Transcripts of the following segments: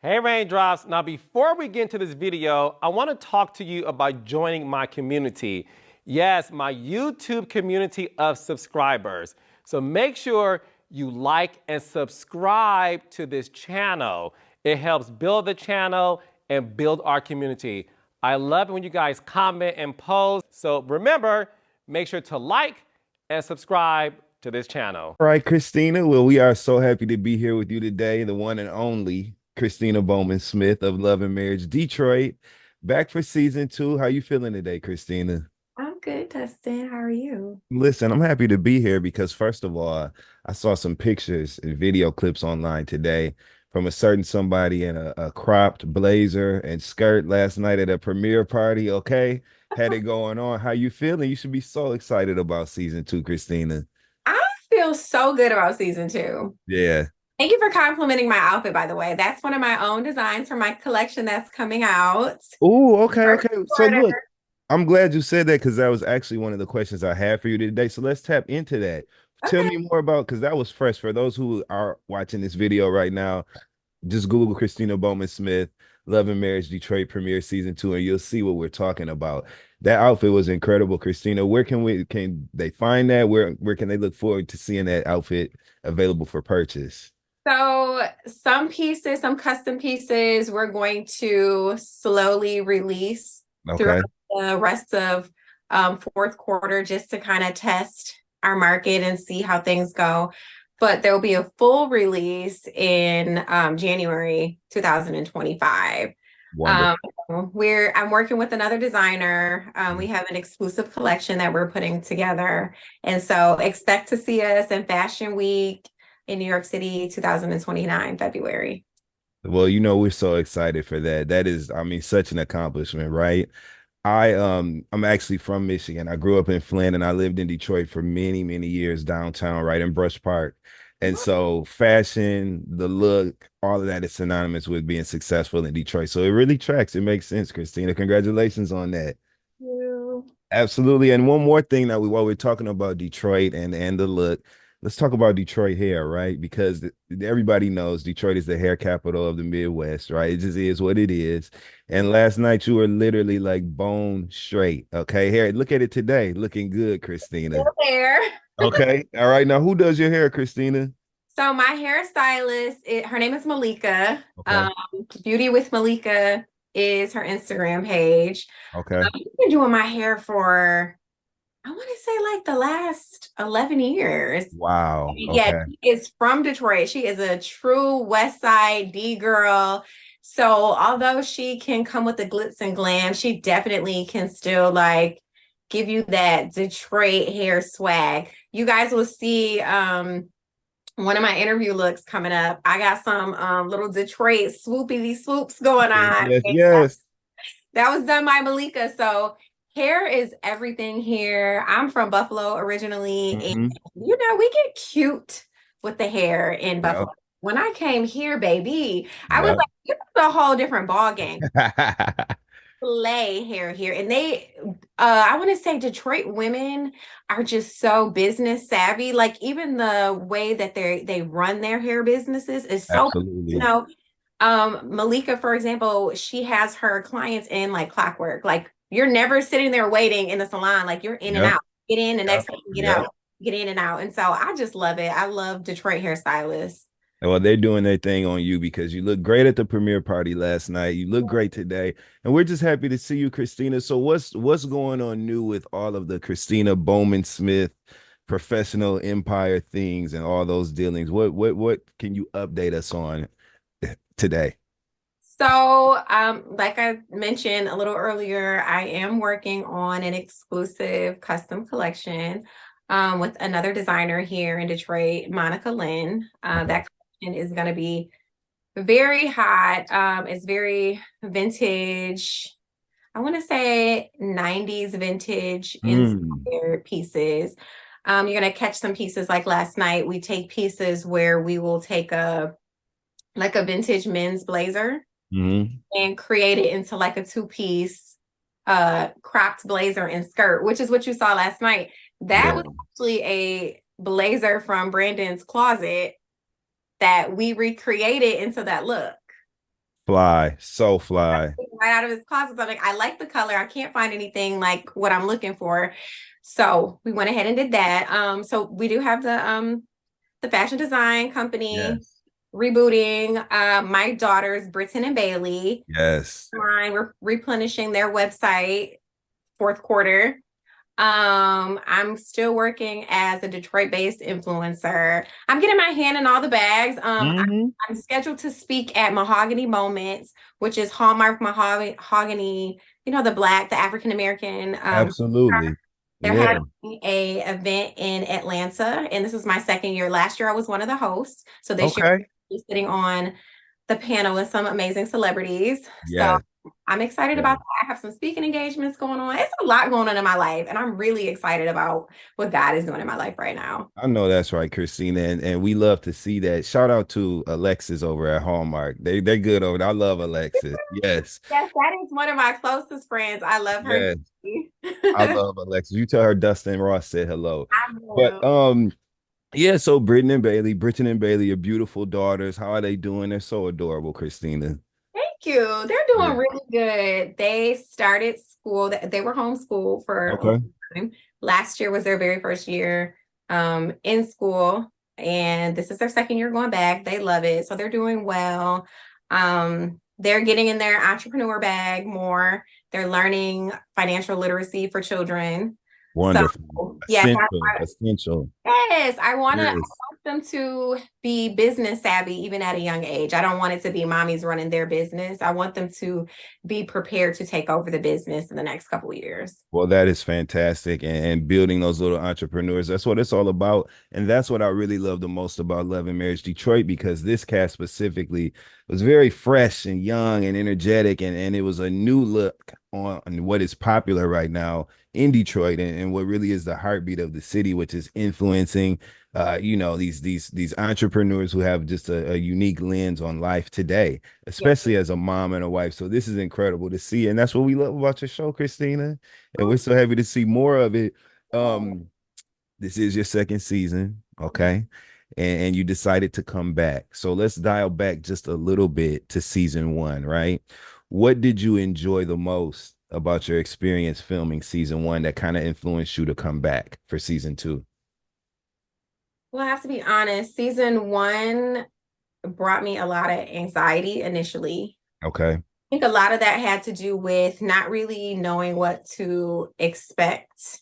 Hey Raindrops, now before we get into this video, I want to talk to you about joining my community. Yes, my YouTube community of subscribers. So make sure you like and subscribe to this channel. It helps build the channel and build our community. I love it when you guys comment and post. So remember, make sure to like and subscribe to this channel. All right, Christina. Well, we are so happy to be here with you today, the one and only Christina Bowman Smith of Love and Marriage Detroit. Back for season 2. How you feeling today, Christina? I'm good, Dustin. How are you? Listen, I'm happy to be here because first of all, I saw some pictures and video clips online today from a certain somebody in a cropped blazer and skirt last night at a premiere party. Okay, had it going on. How you feeling? You should be so excited about season 2, Christina. I feel so good about season two. Yeah. Thank you for complimenting my outfit, by the way. That's one of my own designs for my collection that's coming out. Oh, okay, First okay. So quarter. look, I'm glad you said that because that was actually one of the questions I had for you today. So let's tap into that. Tell Okay. me more about because that was fresh for those who are watching this video right now. Just Google Christina Bowman Smith, Love and Marriage Detroit premiere season 2, and you'll see what we're talking about. That outfit was incredible, Christina. Where can they find that? Where can they look forward to seeing that outfit available for purchase? So some pieces, some custom pieces, we're going to slowly release throughout Okay. the rest of fourth quarter just to kind of test our market and see how things go. But there will be a full release in January 2025. Um, Wonderful. I'm working with another designer. We have an exclusive collection that we're putting together. And so expect to see us in Fashion Week in New York City, 2029, February. Well, we're so excited for that. That is, I mean, such an accomplishment, right? I'm actually from Michigan. I grew up in Flint and I lived in Detroit for many, many years downtown, right in Brush Park. And so fashion, the look, all of that is synonymous with being successful in Detroit. So it really tracks. It makes sense, Christina. Congratulations on that. You. Absolutely. And one more thing that while we're talking about Detroit and the look, let's talk about Detroit hair, right? Because everybody knows Detroit is the hair capital of the Midwest, right? It just is what it is. And last night you were literally like bone straight. Okay. Hair, look at it today, looking good, Still Christina. there. Okay. All right. Now who does your hair, Christina? So my hairstylist, her name is Malika. Okay. Beauty with Malika is her Instagram page. Okay. She's been doing my hair for, I want to say like the last 11 years. Wow. Yeah, Okay. she is from Detroit. She is a true West Side D girl. So although she can come with the glitz and glam, she definitely can still like give you that Detroit hair swag. You guys will see one of my interview looks coming up. I got some little Detroit swoopy swoops going Yes, on. yes, yes. That was done by Malika. So hair is everything here. I'm from Buffalo originally, and Hmm. we get cute with the hair in Yep. Buffalo. When I came here, baby, I was Yep. like, this is a whole different ball game. Play hair here, and I want to say Detroit women are just so business savvy. Like even the way that they run their hair businesses is so, you Absolutely. know, Malika, for example, she has her clients in like clockwork. Like you're never sitting there waiting in the salon. Like you're in and Yep. out. Get in, the Yep. next person get Yep. out. Get in and out. And so I just love it. I love Detroit hairstylists. Well, they're doing their thing on you because you look great at the premiere party last night. You look great today, and we're just happy to see you, Christina. So, what's going on new with all of the Christina Bowman Smith professional empire things and all those dealings? What can you update us on today? So, like I mentioned a little earlier, I am working on an exclusive custom collection with another designer here in Detroit, Monica Lynn. Okay. That collection is going to be very hot. It's very vintage. I want to say 90s vintage Mm, inspired pieces. You're going to catch some pieces like last night. We take pieces where we will take a vintage men's blazer mm, and create it into like a two-piece cropped blazer and skirt, which is what you saw last night. That yeah. was actually a blazer from Brandon's closet that we recreated into that look. Fly, so fly. Right out of his closet. So I'm like, I like the color. I can't find anything like what I'm looking for. So we went ahead and did that. So we do have the fashion design company Yes. rebooting. My daughters, Britton and Bailey, Yes. mine, we're replenishing their website fourth quarter. I'm still working as a Detroit-based influencer. I'm getting my hand in all the bags. Hmm. I'm scheduled to speak at Mahogany Moments, which is Hallmark Mahogany, the African American. Absolutely. They're Yeah. having a event in Atlanta, and this is my second year. Last year, I was one of the hosts, so this year Okay. I'm sitting on the panel with some amazing celebrities. So Yes. I'm excited Yes. about that. I have some speaking engagements going on. It's a lot going on in my life, and I'm really excited about what God is doing in my life right now. I know that's right, Christina, and we love to see that. Shout out to Alexis over at Hallmark. They're good over there. I love Alexis. Yes, Yes, that is one of my closest friends. I love her. yes, I I love Alexis. You tell her Dustin Ross said hello. But will. yeah. So Britton and Bailey, your beautiful daughters. How are they doing? They're so adorable, Christina. Thank you. They're Yeah. doing really good. They started school. They were homeschooled for a long Okay. time. Last year was their very first year in school, and this is their second year going back. They love it, so they're doing well. They're getting in their entrepreneur bag more. They're learning financial literacy for children. So Wonderful. yes, Essential. Essential. yes, I Yes. want them to be business savvy even at a young age. I don't want it to be mommy's running their business. I want them to be prepared to take over the business in the next couple of years. Well, that is fantastic. And building those little entrepreneurs, that's what it's all about. And that's what I really love the most about Love and Marriage Detroit, because this cast specifically was very fresh and young and energetic. And it was a new look on what is popular right now in Detroit, and what really is the heartbeat of the city, which is influencing these entrepreneurs who have just a unique lens on life today, Yeah. especially as a mom and a wife. So this is incredible to see. And that's what we love about your show, Christina, and we're so happy to see more of it. Um, this is your second season, okay? And you decided to come back. So let's dial back just a little bit to season one, right? What did you enjoy the most about your experience filming season one that kind of influenced you to come back for season two? Well, I have to be honest, season one brought me a lot of anxiety initially. Okay. I think a lot of that had to do with not really knowing what to expect.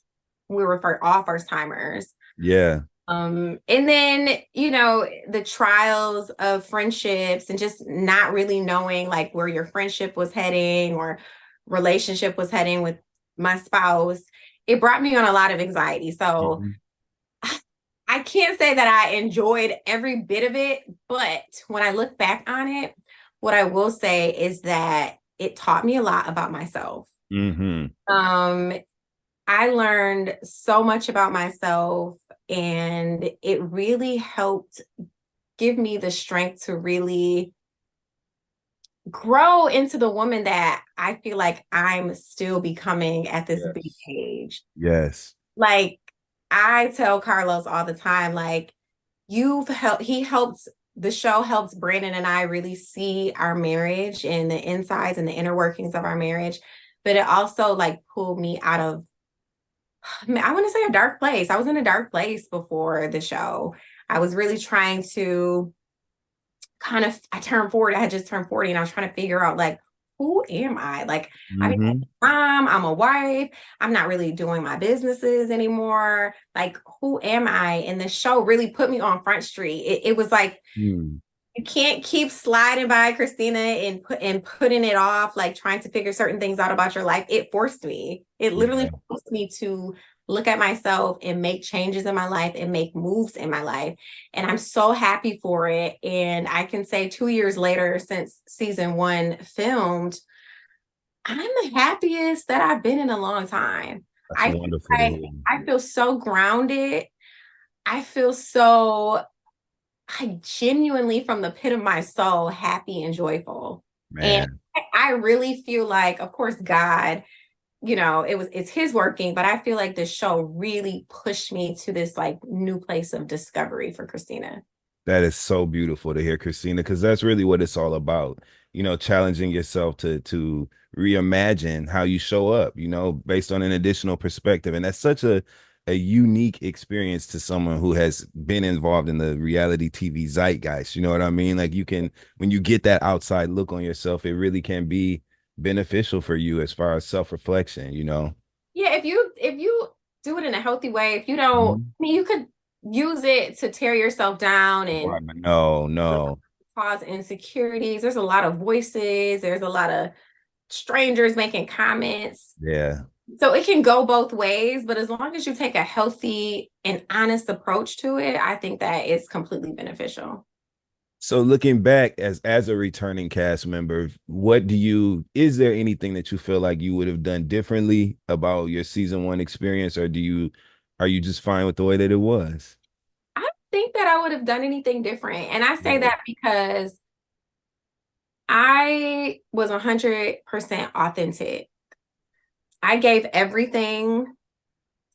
We were all first timers. Yeah. And then, the trials of friendships and just not really knowing like where your friendship was heading or relationship was heading with my spouse, it brought me on a lot of anxiety. So Mhm. I can't say that I enjoyed every bit of it, but when I look back on it, what I will say is that it taught me a lot about myself. Mhm. Um, I learned so much about myself, and it really helped give me the strength to really grow into the woman that I feel like I'm still becoming at this big Yes. age. Yes. Like, I tell Carlos all the time, like, the show helps Brandon and I really see our marriage and the insides and the inner workings of our marriage. But it also like pulled me out of, I want to say, a dark place. I was in a dark place before the show. I was really trying to I turned 40. I had just turned 40, and I was trying to figure out like, who am I? Like, I mean, Mhm. I'm a wife. I'm not really doing my businesses anymore. Like, who am I? And the show really put me on Front Street. It was like, Mm. you can't keep sliding by Christina and putting it off, like trying to figure certain things out about your life. It forced me. It literally Yeah. forced me to look at myself and make changes in my life and make moves in my life. And I'm so happy for it. And I can say 2 years later, since season one filmed, I'm the happiest that I've been in a long time. That's I feel wonderful to like hear. I feel so grounded. I feel so I genuinely, from the pit of my soul, happy and joyful. And Man. I really feel like, of course, God, it's his working, but I feel like the show really pushed me to this like new place of discovery for Christina. That is so beautiful to hear, Christina, because that's really what it's all about. challenging yourself to reimagine how you show up, based on an additional perspective. And that's such a unique experience to someone who has been involved in the reality TV zeitgeist. You know what I mean? Like when you get that outside look on yourself, it really can be beneficial for you as far as self-reflection. Yeah, if you do it in a healthy way, if you don't, Mhm. I mean, you could use it to tear yourself down and Right. No, no. cause insecurities. There's a lot of voices, there's a lot of strangers making comments. Yeah. So it can go both ways, but as long as you take a healthy and honest approach to it, I think that is completely beneficial. So looking back as a returning cast member, is there anything that you feel like you would have done differently about your season one experience, or are you just fine with the way that it was? I don't think that I would have done anything different. And I say Yeah. that because I was 100% authentic. I gave everything.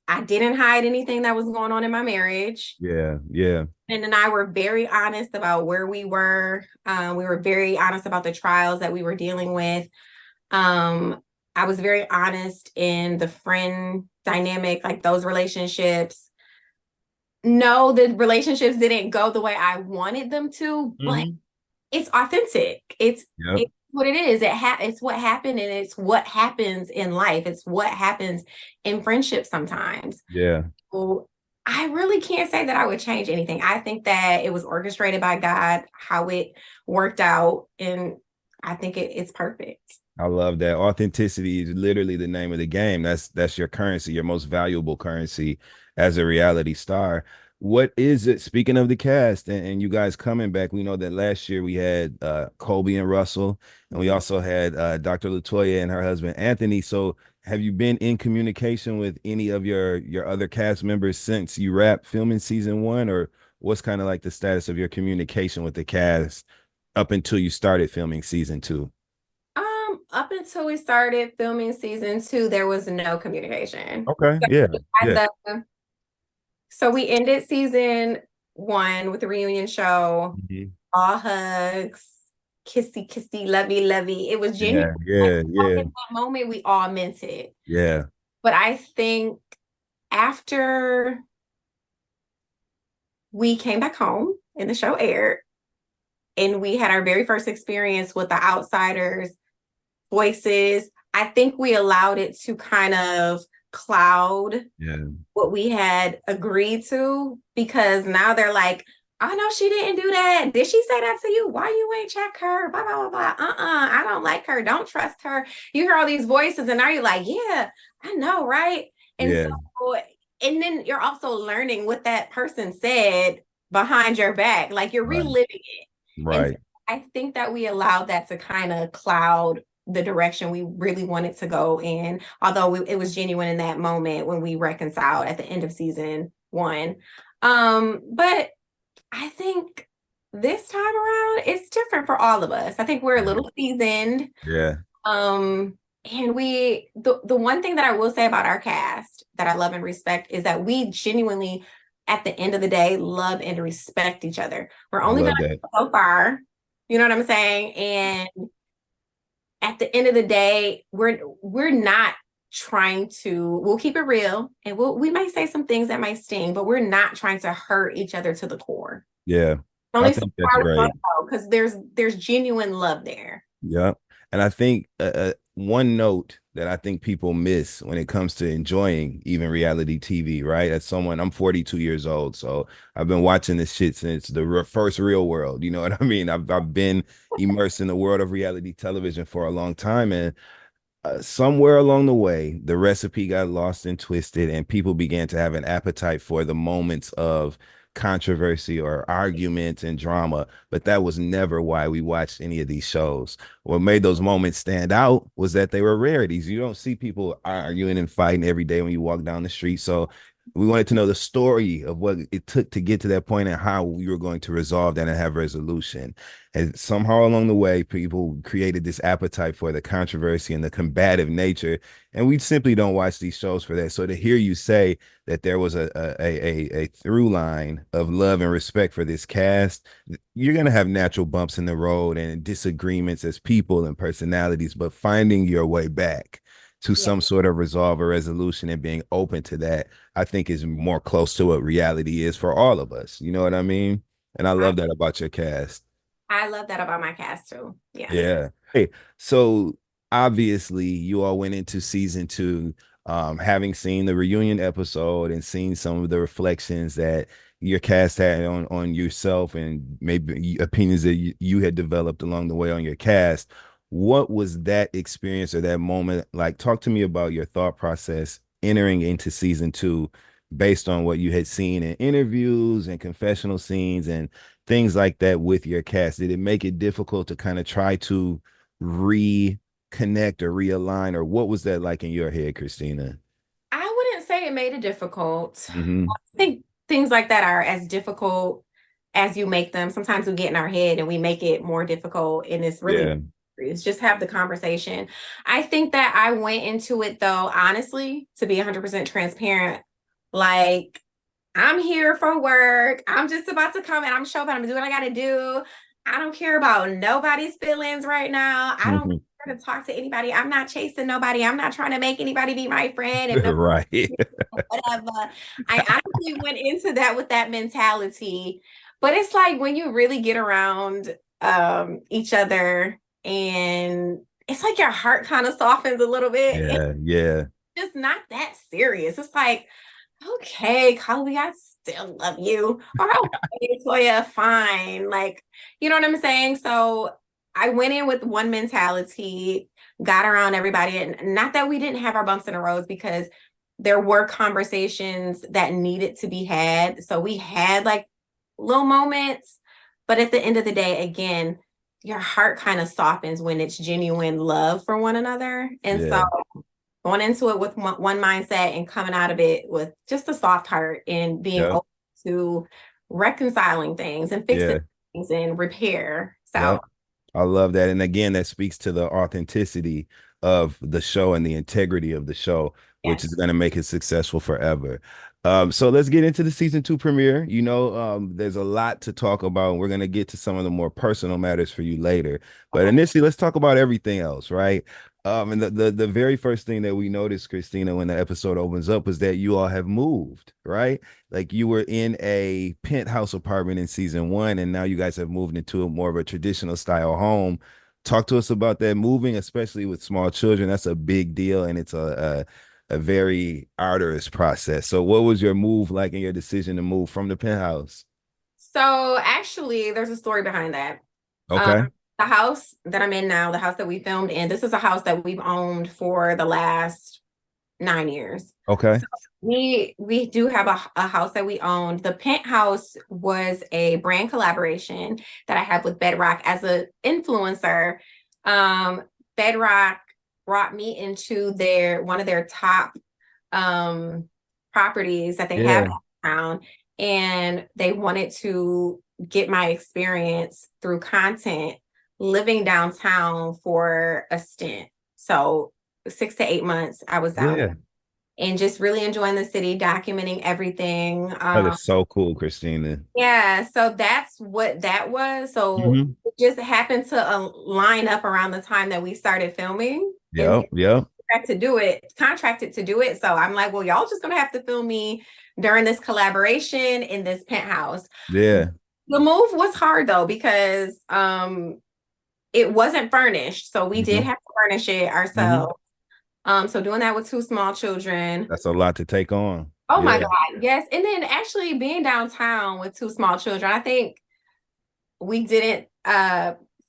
I didn't hide anything that was going on in my marriage. Yeah. Yeah. And then I were very honest about where we were. We were very honest about the trials that we were dealing with. Um, I was very honest in the friend dynamic, like those relationships. No, the relationships didn't go the way I wanted them to, but Hmm. it's authentic. Yep. It's what it is. It's what happened, and it's what happens in life. It's what happens in friendship sometimes. Yeah. So I really can't say that I would change anything. I think that it was orchestrated by God, how it worked out, and I think it's perfect. I love that. Authenticity is literally the name of the game. That's your currency, your most valuable currency as a reality star. What is it? Speaking of the cast and you guys coming back, we know that last year we had Colby and Russell, and we also had Dr. Latoya and her husband Anthony. So have you been in communication with any of your other cast members since you wrapped filming season one, or what's kind of like the status of your communication with the cast up until you started filming season two? Up until we started filming season two, there was no communication. Okay. So Yeah. we had Yeah. so we ended season one with the reunion show, Mhm. all hugs, kissy, kissy, lovey, lovey. It was genuine. Yeah. Like, Yeah. Yeah. in that moment, we all meant it. Yeah. But I think after we came back home and the show aired, and we had our very first experience with the outsiders' voices, I think we allowed it to kind of cloud Yeah. what we had agreed to, because now they're like, oh no, she didn't do that. Did she say that to you? Why you ain't check her? Blah, blah, blah, blah. I don't like her. Don't trust her. You hear all these voices, and now you're like, yeah, I know, right? And Yeah. so, and then you're also learning what that person said behind your back. Like you're Right. reliving it. And so Right. I think that we allowed that to kind of cloud the direction we really wanted to go in, although it was genuine in that moment when we reconciled at the end of season one. But I think this time around it's different for all of us. I think we're a little seasoned. Yeah. And the one thing that I will say about our cast that I love and respect is that we genuinely, at the end of the day, love and respect each other. We're I only love gonna that. go so far, you know what I'm saying? And at the end of the day, we're not trying to, we'll keep it real, and we might say some things that might sting, but we're not trying to hurt each other to the core. Yeah. I Only so think that's far we great. go, because there's genuine love there. Yeah. And I think one note that I think people miss when it comes to enjoying even reality TV, right? As someone, I'm 42 years old, so I've been watching this shit since the first real world. You know what I mean? I've been immersed in the world of reality television for a long time, and somewhere along the way, the recipe got lost and twisted, and people began to have an appetite for the moments of controversy or arguments and drama. But that was never why we watched any of these shows. What made those moments stand out was that they were rarities. You don't see people arguing and fighting every day when you walk down the street. So We wanted to know the story of what it took to get to that point and how we were going to resolve that and have resolution. And somehow along the way, people created this appetite for the controversy and the combative nature. And we simply don't watch these shows for that. So to hear you say that there was a through line of love and respect for this cast, you're going to have natural bumps in the road and disagreements as people and personalities, but finding your way back to Yeah, some sort of resolve or resolution and being open to that, I think is more close to what reality is for all of us. You know what I mean? And I I, love that about your cast. I love that about my cast too. Yes. Yeah. Hey, so obviously you all went into season two, having seen the reunion episode and seen some of the reflections that your cast had on yourself and maybe opinions that you had developed along the way on your cast. What was that experience or that moment like? Talk to me about your thought process entering into season two based on what you had seen in interviews and confessional scenes and things like that with your cast. Did it make it difficult to kind of try to reconnect or realign, or what was that like in your head, Christina? I wouldn't say it made it difficult. Hmm. I think things like that are as difficult as you make them. Sometimes we get in our head and we make it more difficult, and it's really Yeah. it's just have the conversation. I think that I went into it though, honestly, to be 100% transparent, like I'm here for work. I'm just about to come and I'm showing up. I'm doing what I got to do. I don't care about nobody's feelings right now. I don't Hmm. care to talk to anybody. I'm not chasing nobody. I'm not trying to make anybody be my friend. If no, Right. whatever. I honestly went into that with that mentality. But it's like when you really get around each other, and it's like your heart kind of softens a little bit. It's Yeah. Yeah. just not that serious. It's like, okay, Colby, I still love you. Or okay, Toya, fine. Like, you know what I'm saying? So I went in with one mentality, got around everybody, and not that we didn't have our bumps in the roads, because there were conversations that needed to be had. So we had like little moments, but at the end of the day, again, your heart kind of softens when it's genuine love for one another. And so Yeah. going into it with one mindset and coming out of it with just a soft heart and being Yep. open to reconciling things and fixing Yeah. things and repair. So Yep. I love that. And again, that speaks to the authenticity of the show and the integrity of the show, which is yes. going to make it successful forever. So let's get into the season two premiere. There's a lot to talk about. We're going to get to some of the more personal matters for you later. But Okay. initially, let's talk about everything else, right? And the very first thing that we noticed, Christina, when the episode opens up was that you all have moved, right? Like you were in a penthouse apartment in season one, and now you guys have moved into a more of a traditional style home. Talk to us about that moving, especially with small children. That's a big deal, and it's a very arduous process. So, what was your move like and your decision to move from the penthouse? So actually, there's a story behind that. Um, Okay. the house that I'm in now, the house that we filmed in, this is a house that we've owned for the last 9 years. Okay. So we do have a house that we owned. The penthouse was a brand collaboration that I have with Bedrock as an influencer. Um, Bedrock brought me into one of their top um properties that they have Yeah. downtown, and they wanted to get my experience through content living downtown for a stint. So 6 to 8 months I was down Yeah. there and just really enjoying the city, documenting everything. That is so cool, Christina. Yeah, so that's what that was. So Hmm. it just happened to line up around the time that we started filming, and Yep. Yep. contracted to do it. So I'm like, well, y'all just gonna have to film me during this collaboration in this penthouse. Yeah. The move was hard though, because it wasn't furnished. So we did Hmm. have to furnish it Hmm. ourselves. So doing that with two small children. That's a lot to take on. Oh my Yeah. God, yes. And then actually being downtown with two small children, I think we didn't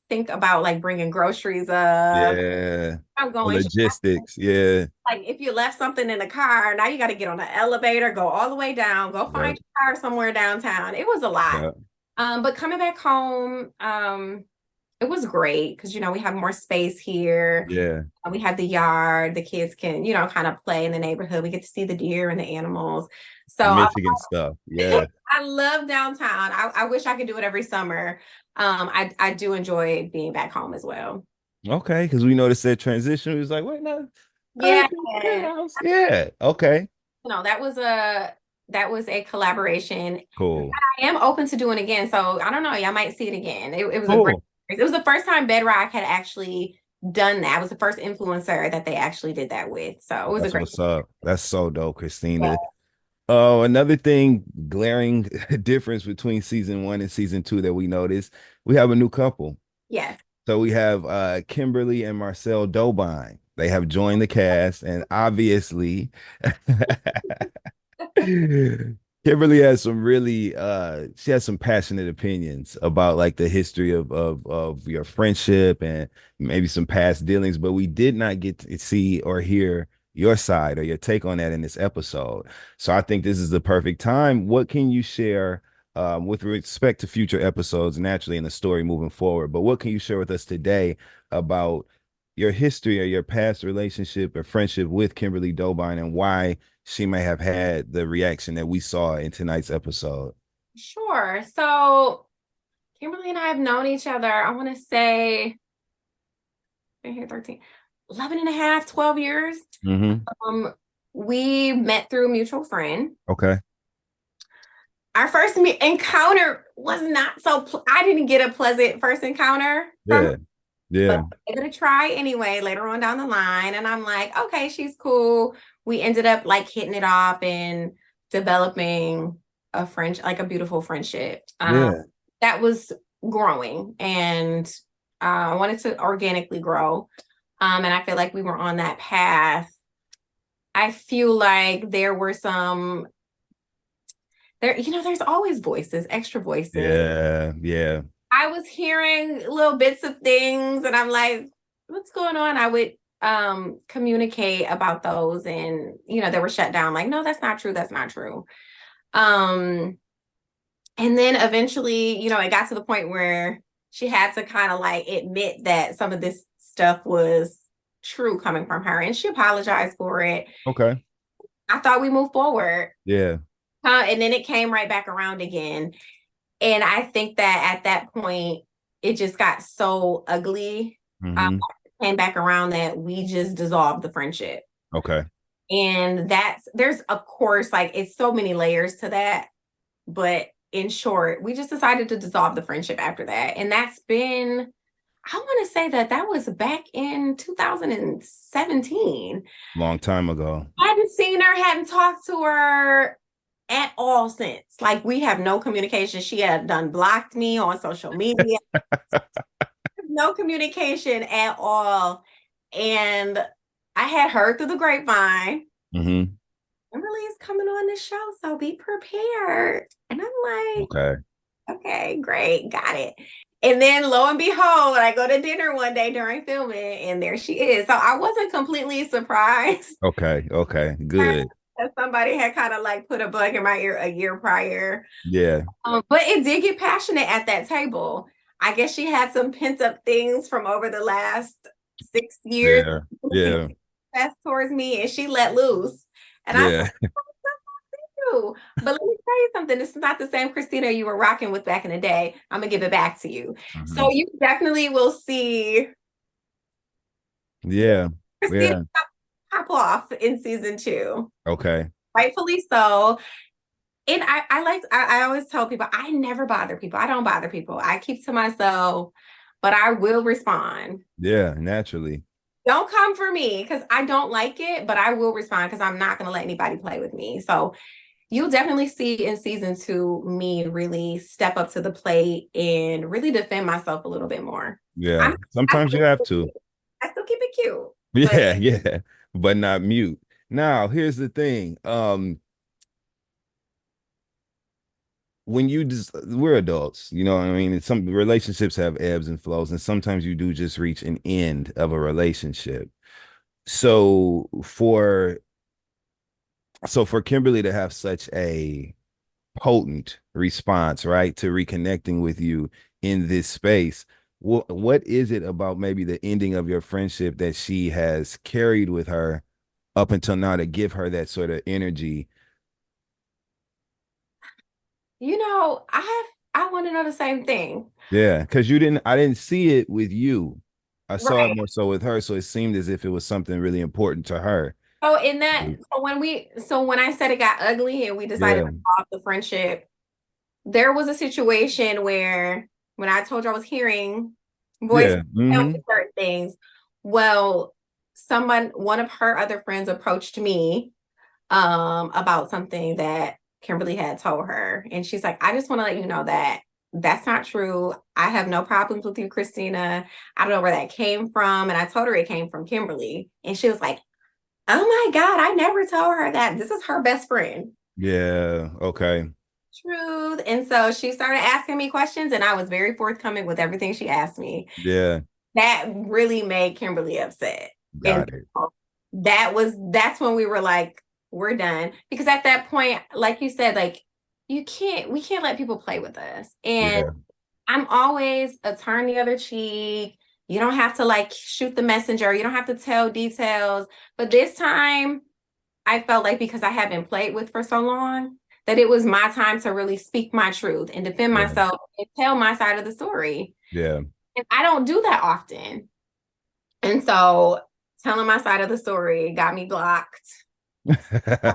think about like bringing groceries up. Yeah. I'm The going logistics. Yeah. like if you left something in the car, now you got to get on the elevator, go all the way down, go find Yep. your car somewhere downtown. It was a lot. Yep. But coming back home, it It was great because, we have more space here. Yeah. We have the yard. The kids can, kind of play in the neighborhood. We get to see the deer and the animals. So The Michigan stuff. Yeah. I love downtown. I wish I could do it every summer. I do enjoy being back home as well. Okay. Because we noticed that transition. It was like, wait, no. Yeah. Yeah. Okay. That was a collaboration. Cool. I am open to doing it again. So I don't know. Y'all might see it again. It was a great, Cool. it was the first time Bedrock had actually done that. It was the first influencer that they actually did that with. So it was a That's great. what's up. That's so dope, Christina. Oh, another thing, glaring difference between season 1 and season 2 that we noticed, we have a new couple. Yes. So we have Kimberly and Marcel Dobine. They have joined the cast, and obviously Kimberly has some really she has some passionate opinions about like the history of your friendship and maybe some past dealings, but we did not get to see or hear your side or your take on that in this episode. So I think this is the perfect time. What can you share with respect to future episodes, naturally in the story moving forward? But what can you share with us today about your history or your past relationship or friendship with Kimberly Dobine and why she may have had the reaction that we saw in tonight's episode? Sure. So Kimberly and I have known each other, I want to say, been here 13, 11 and a half, 12 years. Mm-hmm. We met through a mutual friend. Okay. Our first encounter was not I didn't get a pleasant first encounter from her, Yeah. but I gave it a try anyway later on down the line. And I'm like, okay, she's cool. We ended up like hitting it off and developing like a beautiful friendship. Yeah. That was growing, and I wanted to organically grow. And I feel like we were on that path. I feel like there were there's always voices, extra voices. Yeah. I was hearing little bits of things and I'm like, what's going on? I would communicate about those, and they were shut down. Like, no, that's not true. That's not true. And then eventually, it got to the point where she had to kind of like admit that some of this stuff was true coming from her, and she apologized for it. Okay. I thought we moved forward. Yeah. And then it came right back around again. And I think that at that point, it just got so ugly. Mm-hmm. Came back around that we just dissolved the friendship. Okay. And there's of course, like, it's so many layers to that. But in short, we just decided to dissolve the friendship after that. And that's been, I want to say that was back in 2017. Long time ago. Hadn't seen her, hadn't talked to her at all since. Like, we have no communication. She had done blocked me on social media. No communication at all. And I had heard through the grapevine, Mm-hmm. Kimberly is coming on the show, so be prepared. And I'm like, okay, great, got it. And then lo and behold, I go to dinner one day during filming, and there she is. So I wasn't completely surprised. Okay. Good. That somebody had kind of like put a bug in my ear a year prior. Yeah. But it did get passionate at that table. I guess she had some pent up things from over the last 6 years. Yeah. Fast towards me, and she let loose. And I said, but let me tell you something. This is not the same Christina you were rocking with back in the day. I'm gonna give it back to you. Mm-hmm. So you definitely will see. Yeah. Christina pop off in season 2. Okay. Rightfully so. And I always tell people, I never bother people. I don't bother people. I keep to myself, but I will respond. Yeah, naturally. Don't come for me because I don't like it, but I will respond because I'm not going to let anybody play with me. So you'll definitely see in season 2 me really step up to the plate and really defend myself a little bit more. Yeah. Sometimes you have to. I still keep it cute. Yeah. But not mute. Now, here's the thing. When we're adults, you know what I mean? And some relationships have ebbs and flows, and sometimes you do just reach an end of a relationship. So for Kimberly to have such a potent response, right, to reconnecting with you in this space, what is it about maybe the ending of your friendship that she has carried with her up until now to give her that sort of energy? I want to know the same thing. Yeah, because I didn't see it with you. I saw it Right. more so with her, so it seemed as if it was something really important to her. So when I said it got ugly and we decided Yeah, to stop the friendship, there was a situation where when I told you I was hearing voice yeah, telling me certain things, well, one of her other friends approached me about something that Kimberly had told her. And she's like, I just want to let you know that that's not true. I have no problems with you, Christina. I don't know where that came from. And I told her it came from Kimberly. And she was like, oh my God, I never told her that. This is her best friend. yeah. Okay, Truth. And so she started asking me questions, and I was very forthcoming with everything she asked me. yeah, That really made Kimberly upset. And got it. that's when we were like, we're done. Because at that point, like you said, like we can't let people play with us. And Yeah, I'm always a turn the other cheek. You don't have to like shoot the messenger. You don't have to tell details. But this time, I felt like because I had been played with for so long, that it was my time to really speak my truth and defend yeah, myself and tell my side of the story. yeah. And I don't do that often. And so telling my side of the story got me blocked,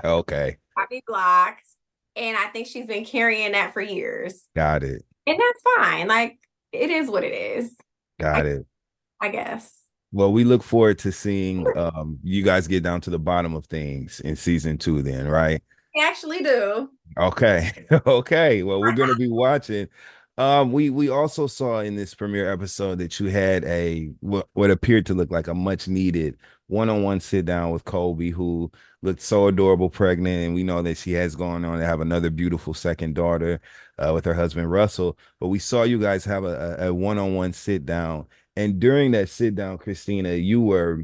Okay, got me blocked. And I think she's been carrying that for years. got it, And that's fine. Like it is what it is. I, got it. I guess. Well, we look forward to seeing you guys get down to the bottom of things in season 2 then, right? I actually do. Okay. Okay. Well, we're gonna be watching. We also saw in this premiere episode that you had what appeared to look like a much needed one-on-one sit down with Colby, who looked so adorable pregnant, and we know that she has gone on to have another beautiful second daughter with her husband Russell. But we saw you guys have a one-on-one sit down, and during that sit down, Christina, you were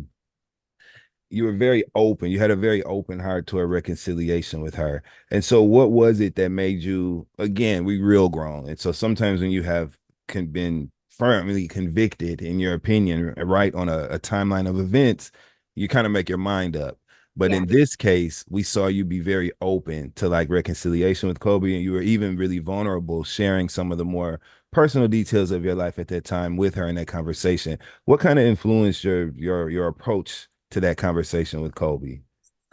very open. You had a very open heart to a reconciliation with her. And so what was it that made you, again, we real grown. And so sometimes when you have been firmly convicted in your opinion, right, on a timeline of events, you kind of make your mind up. But Yeah. in this case, we saw you be very open to like reconciliation with Kobe, and you were even really vulnerable, sharing some of the more personal details of your life at that time with her in that conversation. What kind of influenced your approach to that conversation with Kobe?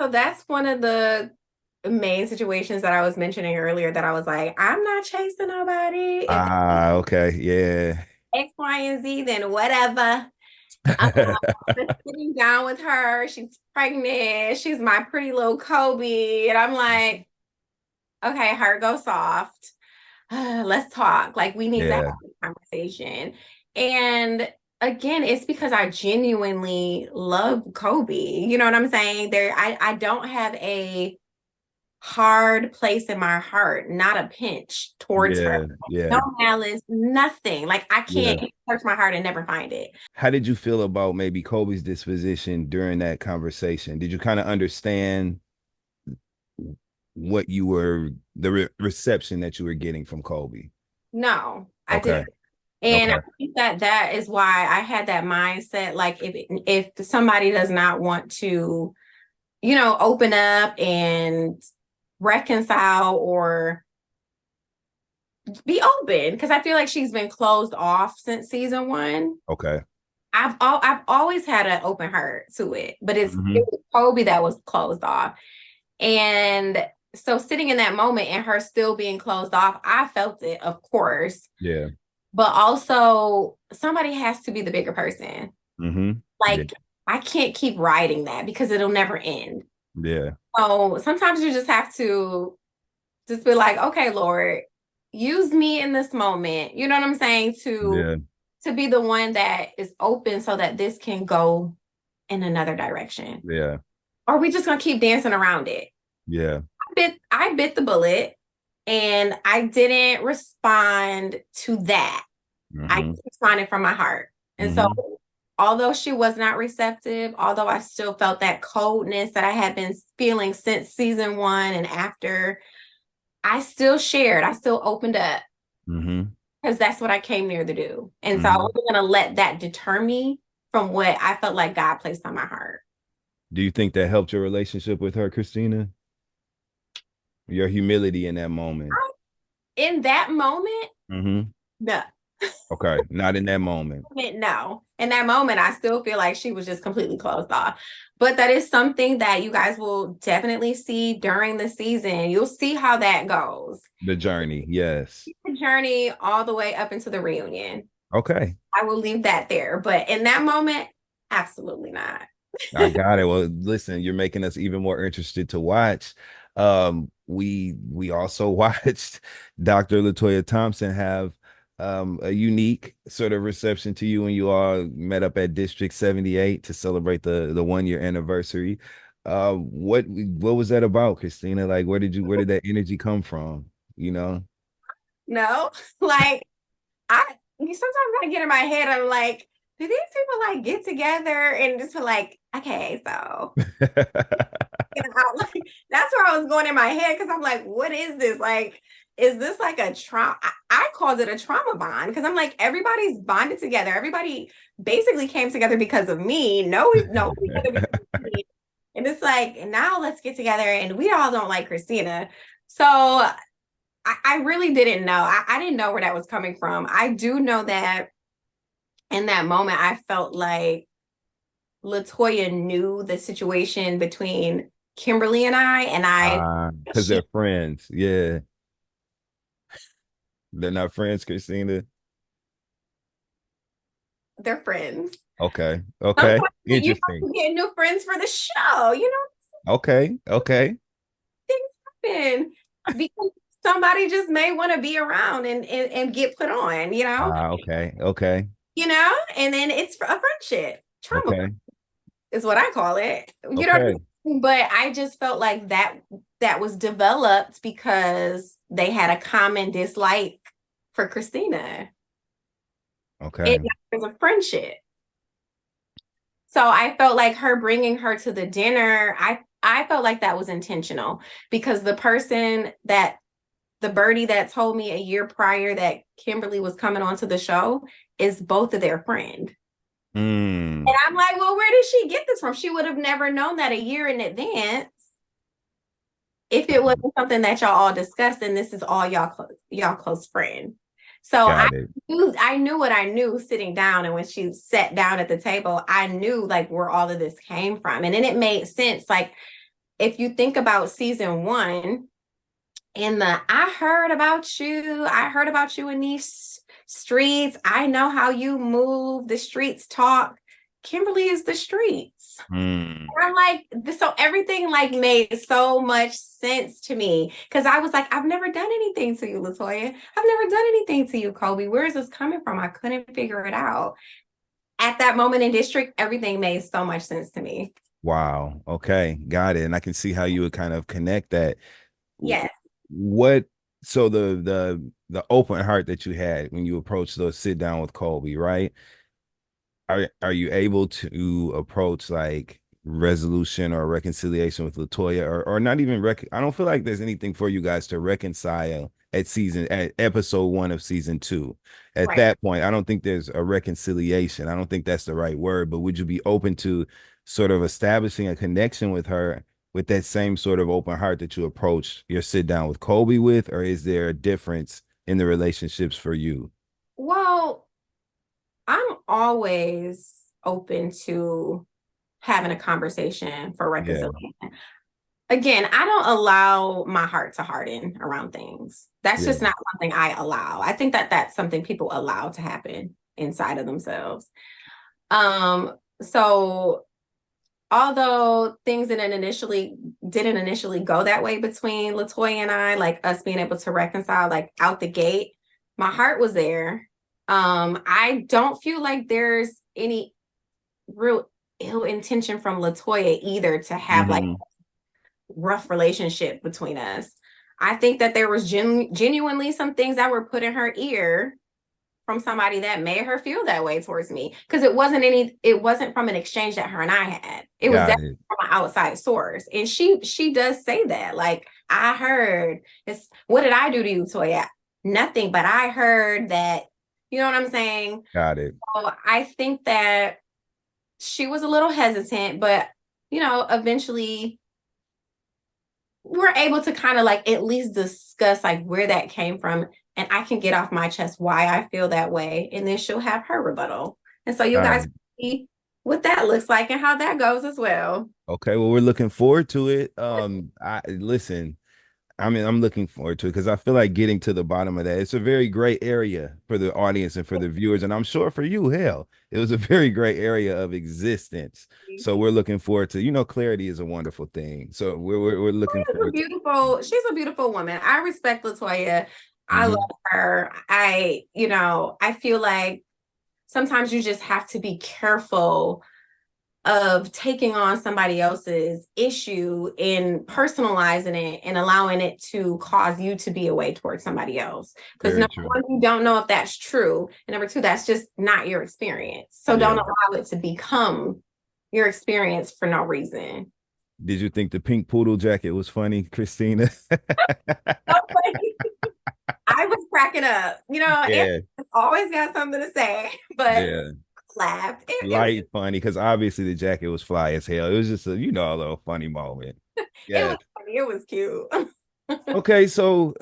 So that's one of the main situations that I was mentioning earlier that I was like, I'm not chasing nobody. If Ah, okay, yeah. X, Y, and Z, then whatever. I'm just sitting down with her. She's pregnant. She's my pretty little Kobe. And I'm like, okay, heart go soft. Let's talk. Like, we need to have Yeah, a conversation. And again, it's because I genuinely love Kobe. You know what I'm saying? I don't have a hard place in my heart, not a pinch towards her. yeah, No yeah, malice, nothing. Like I yeah. can't search my heart and never find it. How did you feel about maybe Kobe's disposition during that conversation? Did you kind of understand what you were, the reception that you were getting from Kobe? No, I Okay, didn't. And I okay, think that that is why I had that mindset. Like if somebody does not want to, open up and reconcile or be open, because I feel like she's been closed off since season one. okay. I've always had an open heart to it, but it Hmm. was Kobe that was closed off. And so sitting in that moment and her still being closed off, I felt it, of course. Yeah. But also somebody has to be the bigger person. Hmm. Yeah. Like I can't keep riding that because it'll never end. Yeah. So sometimes you just have to just be like, okay, Lord, use me in this moment. You know what I'm saying? Yeah. To be the one that is open so that this can go in another direction. Yeah. Or are we just gonna keep dancing around it? Yeah. I bit the bullet and I didn't respond to that. I Hmm. responded from my heart. And so Hmm. although she was not receptive, although I still felt that coldness that I had been feeling since season one and after, I still shared, I still opened up. Hmm. because that's what I came there to do. And so I Hmm. wasn't going to let that deter me from what I felt like God placed on my heart. Do you think that helped your relationship with her, Christina? Your humility in that moment. In that moment, Hmm. no. Okay, not in that moment. No. In that moment, I still feel like she was just completely closed off. But that is something that you guys will definitely see during the season. You'll see how that goes. The journey, yes. The journey all the way up into the reunion. Okay. I will leave that there. But in that moment, absolutely not. I got it. Well, listen, you're making us even more interested to watch. We also watched Dr. Latoya Thompson have a unique sort of reception to you when you all met up at District 78 to celebrate the 1 year anniversary. What was that about, Christina? Like, where did that energy come from? You know? No, like I sometimes I get in my head, I'm like, do these people like get together and just feel like, okay, so like that's where I was going in my head because I'm like, what is this? Like, is this like a trauma? I called it a trauma bond because I'm like, everybody's bonded together. Everybody basically came together because of me. No, we know each other because of me. And it's like, now let's get together and we all don't like Christina. So I really didn't know. I didn't know where that was coming from. I do know that in that moment, I felt like Latoya knew the situation between Kimberly and I Because she they're friends. Yeah. They're not friends, Christina. they're friends. Okay. Okay. Sometimes you have Interesting. to get new friends for the show. You know, Okay. Okay. things happen because somebody just may want to be around and get put on. Okay. Okay. And then it's a friendship trauma Okay. is what I call it. You know what Okay. I mean? But I just felt like that was developed because they had a common dislike for Christina. It Okay. was a friendship. So I felt like her bringing her to the dinner, I felt like that was intentional because the birdie that told me a year prior that Kimberly was coming onto the show is both of their friend. Mm, And I'm like, well, where did she get this from? She would have never known that a year in advance if it wasn't something that y'all all discussed and this is all y'all close friend. So got it. I knew what I knew sitting down, and when she sat down at the table, I knew like where all of this came from. And then it made sense. Like if you think about season one, in the I heard about you in these streets. I know how you move. The streets talk. Kimberly is the streets. Mm, And I'm like, so everything like made so much sense to me because I was like, I've never done anything to you, Latoya. I've never done anything to you, Kobe. Where is this coming from? I couldn't figure it out. At that moment in district, everything made so much sense to me. wow. Okay. Got it. And I can see how you would kind of connect that. Yes. What so the open heart that you had when you approached the sit down with Colby, right? Are you able to approach like resolution or reconciliation with Latoya or not even I don't feel like there's anything for you guys to reconcile at episode 1 of season 2. At Right. that point, I don't think there's a reconciliation. I don't think that's the right word, but would you be open to sort of establishing a connection with her with that same sort of open heart that you approached your sit down with Colby with, or is there a difference in the relationships for you? Well, I'm always open to having a conversation for Yeah, reconciliation. Again, I don't allow my heart to harden around things. That's yeah. just not something I allow. I think that that's something people allow to happen inside of themselves. So although things didn't initially go that way between Latoya and I, like us being able to reconcile like out the gate, my heart was there. I don't feel like there's any real ill intention from Latoya either to have like Hmm. rough relationship between us. I think that there was genuinely some things that were put in her ear from somebody that made her feel that way towards me because it wasn't from an exchange that her and I had. It was Got definitely it. from an outside source. And she does say that like I heard this. What did I do to you, Toya? nothing, but I heard that, you know what I'm saying? Got it. So I think that she was a little hesitant, but eventually we're able to kind of like at least discuss like where that came from, and I can get off my chest why I feel that way, and then she'll have her rebuttal. And so you All guys right. see what that looks like and how that goes as well. Okay. Well, we're looking forward to it. I listen. I mean, I'm looking forward to it because I feel like getting to the bottom of that. It's a very gray area for the audience and for the viewers, and I'm sure for you, hell, it was a very gray area of existence. So we're looking forward to, clarity is a wonderful thing. So we're looking forward to. She's a beautiful woman. I respect Latoya. I love Mhm. her. I feel like sometimes you just have to be careful of taking on somebody else's issue and personalizing it and allowing it to cause you to be away towards somebody else. Because Very number true. one, you don't know if that's true. And number two, that's just not your experience. So don't Yeah. allow it to become your experience for no reason. Did you think the pink poodle jacket was funny, Christina? So funny. I was cracking up. It Yeah. always got something to say, but Yeah. laughed. Light funny because obviously the jacket was fly as hell. It was just a little funny moment. It Yeah. was funny. It was cute. Okay, so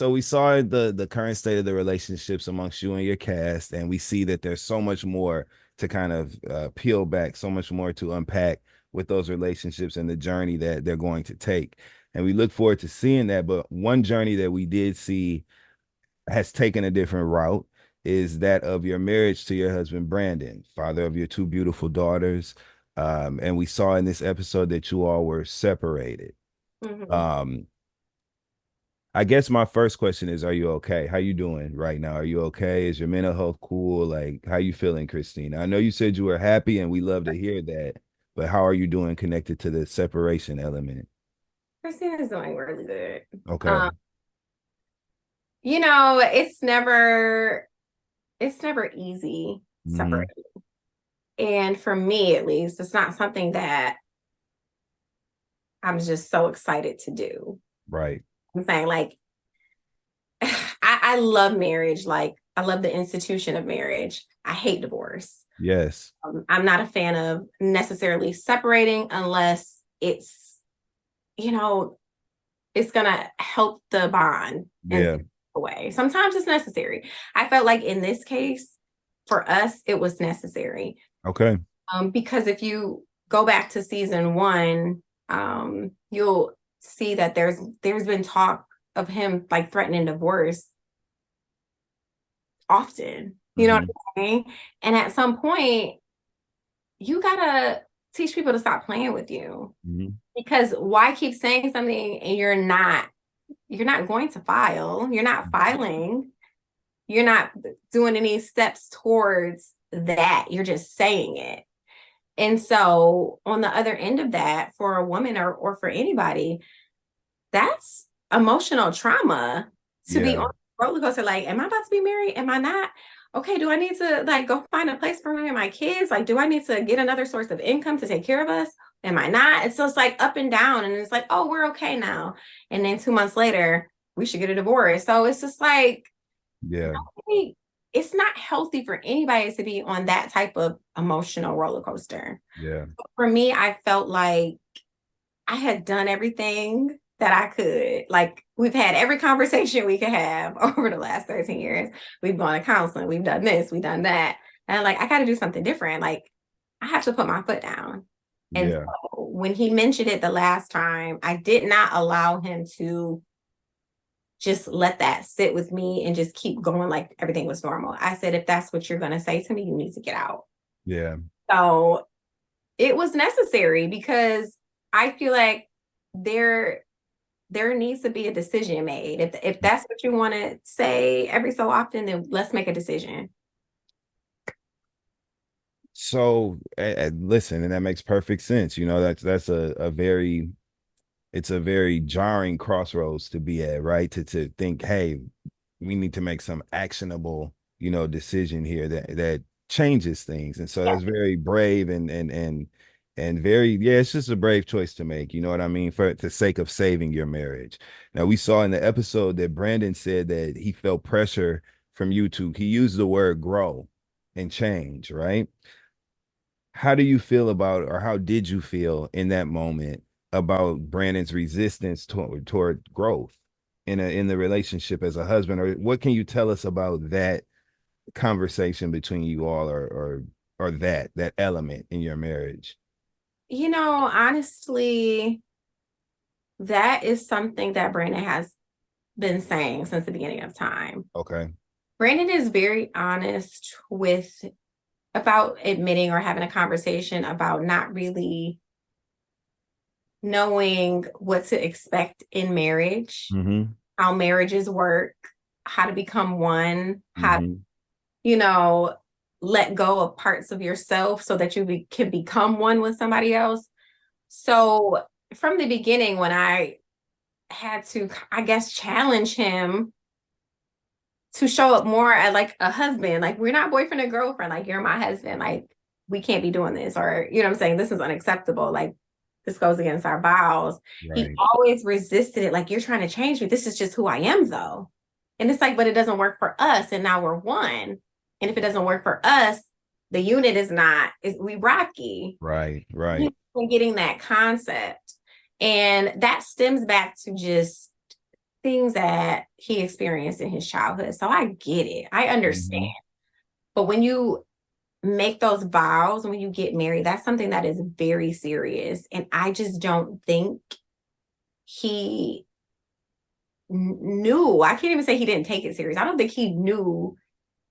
we saw the current state of the relationships amongst you and your cast, and we see that there's so much more to kind of peel back, so much more to unpack with those relationships and the journey that they're going to take. And we look forward to seeing that. But one journey that we did see has taken a different route is that of your marriage to your husband, Brandon, father of your two beautiful daughters. And we saw in this episode that you all were separated. Mhm. Um, I guess my first question is, are you okay? How you doing right now? Are you okay? Is your mental health cool? Like, how you feeling, Christina? I know you said you were happy and we love to hear that, but how are you doing connected to the separation element? Christina's doing really good. Okay. Um, you know, it's never easy Hmm. separating. And for me at least, it's not something that I'm just so excited to do. Right. I'm saying like I love marriage. Like I love the institution of marriage. I hate divorce. Yes. I'm not a fan of necessarily separating unless you know, it's gonna help the bond in Yeah. a way. Sometimes it's necessary. I felt like in this case, for us, it was necessary. Okay. Because if you go back to season one, you'll see that there's been talk of him like threatening divorce often. You know what Hmm. I'm saying? And at some point, you gotta teach people to stop playing with you. Hmm. Because why keep saying something and you're not going to file, you're not filing, you're not doing any steps towards that. You're just saying it. And so on the other end of that, for a woman or for anybody, that's emotional trauma to be Yeah. on a roller coaster. Like, am I about to be married? Am I not? Okay, do I need to like go find a place for me and my kids? Like, do I need to get another source of income to take care of us? Am I not? And so it's like up and down. And it's like, oh, we're okay now. And then 2 months later, we should get a divorce. So it's just like, Yeah. hey, it's not healthy for anybody to be on that type of emotional roller coaster. Yeah. For me, I felt like I had done everything that I could. Like we've had every conversation we could have over the last 13 years. We've gone to counseling, we've done this, we've done that. And like I gotta do something different. Like I have to put my foot down. And Yeah. so when he mentioned it the last time, I did not allow him to just let that sit with me and just keep going like everything was normal. I said, if that's what you're gonna say to me, you need to get out. Yeah. So it was necessary because I feel like there there needs to be a decision made. If that's what you want to say every so often, then let's make a decision. So listen, and that makes perfect sense. That's a very it's a very jarring crossroads to be at, right? To think, hey, we need to make some actionable, decision here that changes things. And so Yeah. that's very brave and very, yeah, it's just a brave choice to make. You know what I mean? For the sake of saving your marriage. Now, we saw in the episode that Brandon said that he felt pressure from YouTube. He used the word grow and change, right? How do you feel about, or how did you feel in that moment about Brandon's resistance toward growth in the relationship as a husband? Or what can you tell us about that conversation between you all, or that element in your marriage? Honestly, that is something that Brandon has been saying since the beginning of time. Okay. Brandon is very honest with about admitting or having a conversation about not really knowing what to expect in marriage, Mm-hmm. how marriages work, how to become one, how, Mm-hmm. you know, let go of parts of yourself so that you can become one with somebody else. So from the beginning, when I had to, I guess, challenge him to show up more as like a husband, like we're not boyfriend and girlfriend, like you're my husband, like we can't be doing this, or you know what I'm saying, this is unacceptable, like this goes against our vows. He Right. always resisted it, like you're trying to change me, this is just who I am though. And it's like, but it doesn't work for us, and now we're one. And if it doesn't work for us, the unit is not, is we rocky. Right. Right. Getting that concept. And that stems back to just things that he experienced in his childhood. So I get it. I understand. Mm-hmm. But when you make those vows, when you get married, that's something that is very serious. And I just don't think he knew. I can't even say he didn't take it serious. I don't think he knew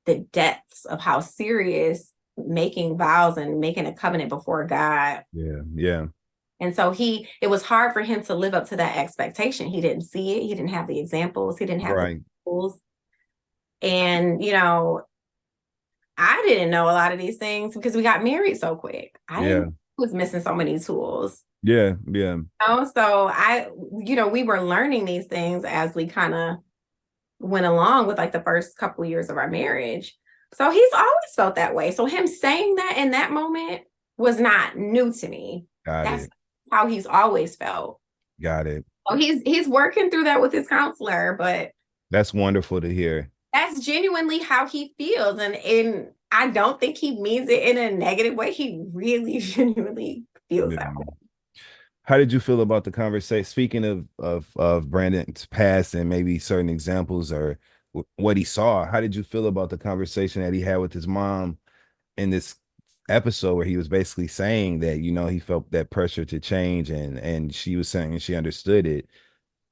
the depths of how serious making vows and making a covenant before God. Yeah. Yeah. And so it was hard for him to live up to that expectation. He didn't see it. He didn't have the examples. He didn't have the Right. tools. And, I didn't know a lot of these things because we got married so quick. I Yeah. didn't was missing so many tools. Yeah. Yeah. So we were learning these things as we kind of went along with like the first couple of years of our marriage. So he's always felt that way. So him saying that in that moment was not new to me. Got That's it. how he's always felt. Got it. So he's working through that with his counselor, but That's wonderful to hear. that's genuinely how he feels. And I don't think he means it in a negative way. He really genuinely feels Yeah. that way. How did you feel about the conversation? Speaking of Brandon's past and maybe certain examples or what he saw, how did you feel about the conversation that he had with his mom in this episode where he was basically saying that, he felt that pressure to change, and she was saying she understood it?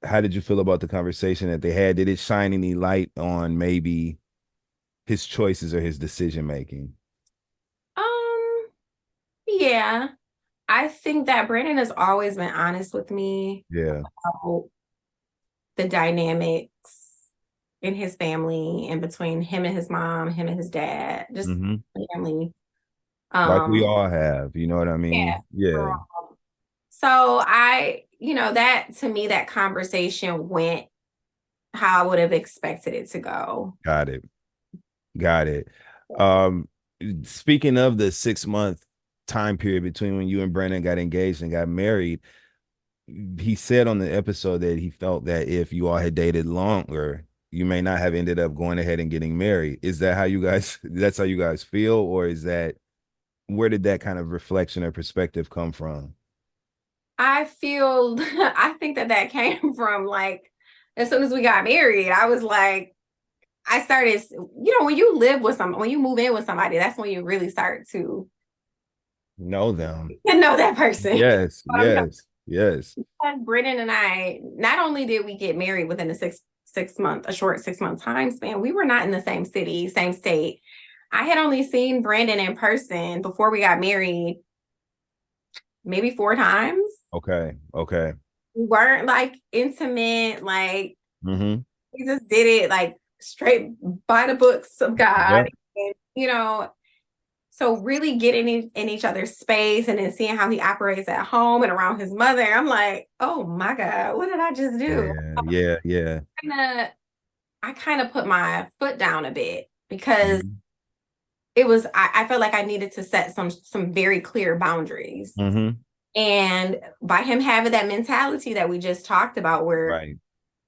How did you feel about the conversation that they had? Did it shine any light on maybe his choices or his decision making? Um, yeah. I think that Brandon has always been honest with me Yeah. about the dynamics in his family and between him and his mom, him and his dad, just Hmm. family. Like we Um, all have, you know what I yeah. mean? Yeah. So that to me, that conversation went how I would have expected it to go. Got it. Got it. Um, Speaking of the 6 month time period between when you and Brandon got engaged and got married, he said on the episode that he felt that if you all had dated longer, you may not have ended up going ahead and getting married. Is that how you guys, that's how you guys feel? Or is that, where did that kind of reflection or perspective come from? I think that came from like, as soon as we got married, I was like, I started, when you live with someone, when you move in with somebody, that's when you really start to Know them. know that person. Yes, yes, yes. Brennan and I, not only did we get married within a short 6 month time span, we were not in the same city, same state. I had only seen Brandon in person before we got married maybe 4 times. Okay, okay. We weren't like intimate, like Mm-hmm. we just did it like straight by the books of God. Yep. And, so really getting in each other's space and then seeing how he operates at home and around his mother, I'm like, oh my God, what did I just do? Yeah, yeah, yeah. I kind of put my foot down a bit because Mhm. it was, I felt like I needed to set some very clear boundaries. Mm-hmm. And by him having that mentality that we just talked about, where Right.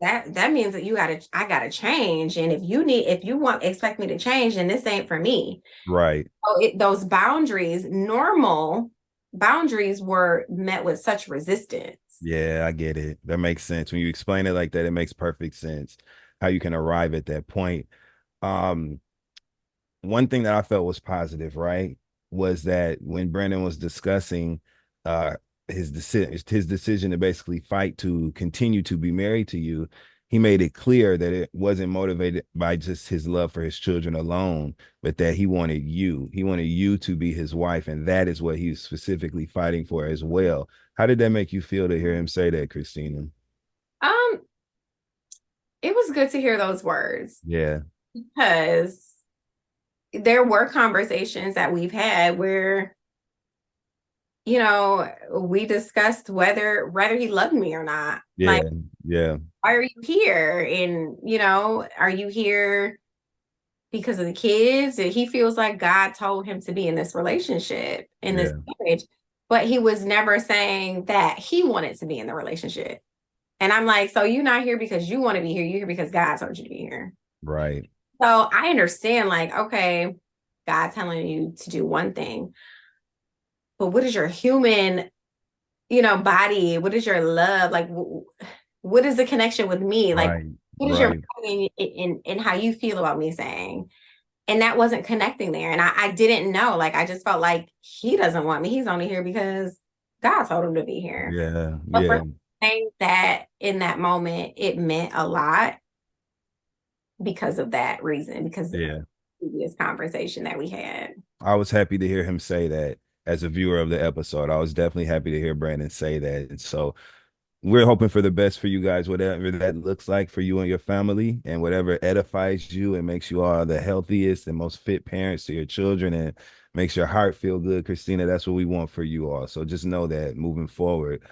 that means that I gotta change. And if you expect me to change, then this ain't for me. Right. So those boundaries, normal boundaries, were met with such resistance. Yeah, I get it. That makes sense. When you explain it like that, it makes perfect sense how you can arrive at that point. Um, One thing that I felt was positive, right, was that when Brandon was discussing uh his decision to basically fight to continue to be married to you, he made it clear that it wasn't motivated by just his love for his children alone, but that he wanted you. He wanted you to be his wife, and that is what he's specifically fighting for as well. How did that make you feel to hear him say that, Christina? Um, it was good to hear those words, Yeah, because there were conversations that we've had where, we discussed whether he loved me or not. yeah, Like, yeah, why are you here? And, are you here because of the kids? And he feels like God told him to be in this relationship, in this yeah, marriage, but he was never saying that he wanted to be in the relationship. And I'm like, so you're not here because you want to be here. You're here because God told you to be here. right. So I understand, like, okay, God telling you to do one thing, but what is your human, body? What is your love? Like, what is the connection with me? Like, Right, what is your right. body in how you feel about me saying? And that wasn't connecting there. And I didn't know. Like, I just felt like he doesn't want me. He's only here because God told him to be here. Yeah, But for yeah, saying that in that moment, it meant a lot because of that reason, because of the yeah. previous conversation that we had. I was happy to hear him say that as a viewer of the episode. I was definitely happy to hear Brandon say that. And so we're hoping for the best for you guys, whatever that looks like for you and your family, and whatever edifies you and makes you all the healthiest and most fit parents to your children and makes your heart feel good, Christina. That's what we want for you all. So just know that moving forward.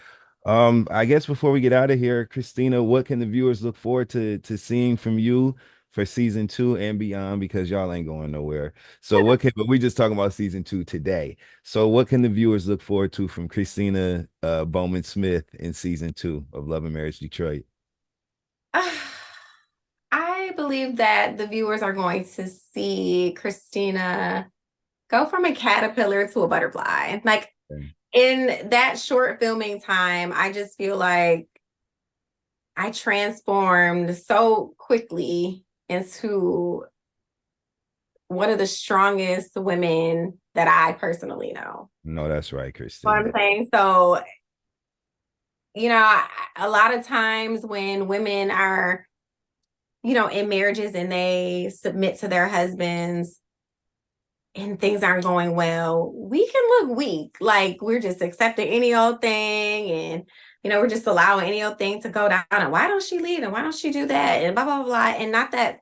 I guess before we get out of here, Christina, what can the viewers look forward to seeing from you for season 2 and beyond? Because y'all ain't going nowhere. So but we just talking about season 2 today. So what can the viewers look forward to from Christina Bowman Smith in season 2 of Love and Marriage Detroit? I believe that the viewers are going to see Christina go from a caterpillar to a butterfly. Like, Okay. in that short filming time, I just feel like I transformed so quickly into one of the strongest women that I personally know. No, that's right, You know what Christina. I'm saying? So, a lot of times when women are, in marriages and they submit to their husbands and things aren't going well, we can look weak. Like, we're just accepting any old thing, and, we're just allowing any old thing to go down. And why don't she leave? And why don't she do that? And blah, blah, blah, blah. And not that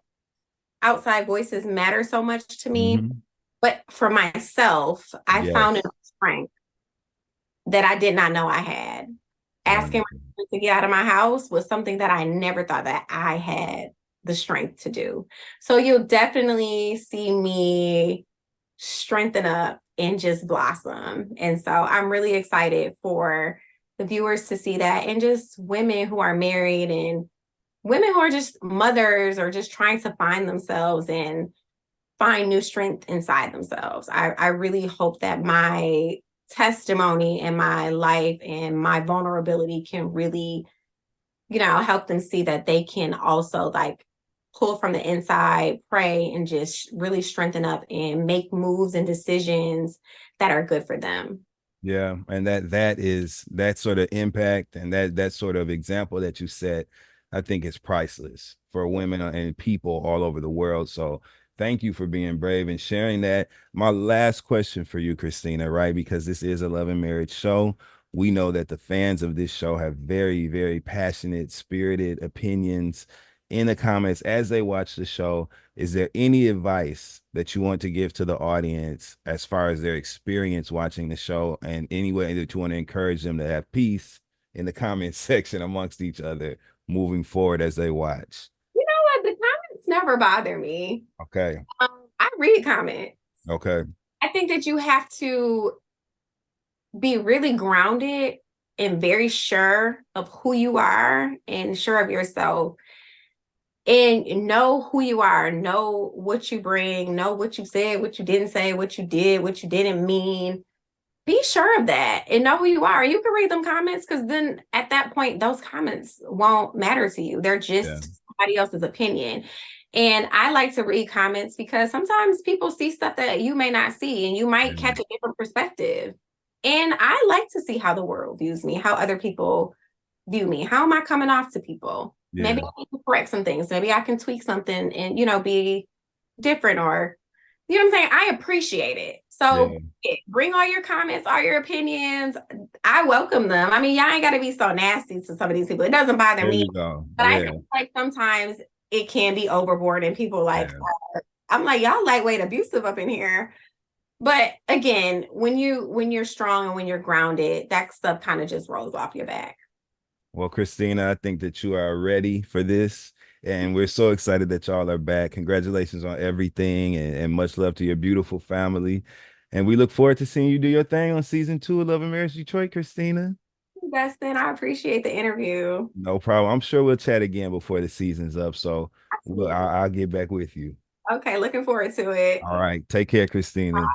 outside voices matter so much to me, Mhm. but for myself, I found a Yes. strength that I did not know I had. Asking Wonderful. my husband to get out of my house was something that I never thought that I had the strength to do. So you'll definitely see me strengthen up and just blossom. And so I'm really excited for the viewers to see that, and just women who are married and women who are just mothers or just trying to find themselves and find new strength inside themselves. I really hope that my testimony and my life and my vulnerability can really, help them see that they can also, like, pull from the inside, pray, and just really strengthen up and make moves and decisions that are good for them. Yeah, and that sort of impact and that sort of example that you set, I think is priceless for women and people all over the world. So thank you for being brave and sharing that. My last question for you, Christina, right? Because this is a love and marriage show. We know that the fans of this show have very, very passionate, spirited opinions in the comments as they watch the show. Is there any advice that you want to give to the audience as far as their experience watching the show, and any way that you want to encourage them to have peace in the comment section amongst each other moving forward as they watch? You know what? The comments never bother me. Okay. I read comments. Okay. I think that you have to be really grounded and very sure of who you are and sure of yourself and know who you are, know what you bring, know what you said, what you didn't say, what you did, what you didn't mean. Be sure of that and know who you are. You can read them comments because then at that point, those comments won't matter to you. They're Yeah. just somebody else's opinion. And I like to read comments because sometimes people see stuff that you may not see and you might Yeah. catch a different perspective. And I like to see how the world views me, how other people view me. How am I coming off to people? Maybe Yeah. I need to correct some things. Maybe I can tweak something and, be different or, you know what I'm saying? I appreciate it. So Yeah. bring all your comments, all your opinions. I welcome them. I mean, y'all ain't got to be so nasty to some of these people. It doesn't bother There me, you go. but I Yeah. feel like sometimes it can be overboard and people like, Yeah. I'm like, y'all lightweight abusive up in here. But again, when you're strong and when you're grounded, that stuff kind of just rolls off your back. Well, Christina, I think that you are ready for this. And we're so excited that y'all are back. Congratulations on everything and much love to your beautiful family. And we look forward to seeing you do your thing on season 2 of Love and Marriage Detroit, Christina. Dustin, I appreciate the interview. No problem. I'm sure we'll chat again before the season's up. So Absolutely. I'll get back with you. Okay, looking forward to it. All right. Take care, Christina.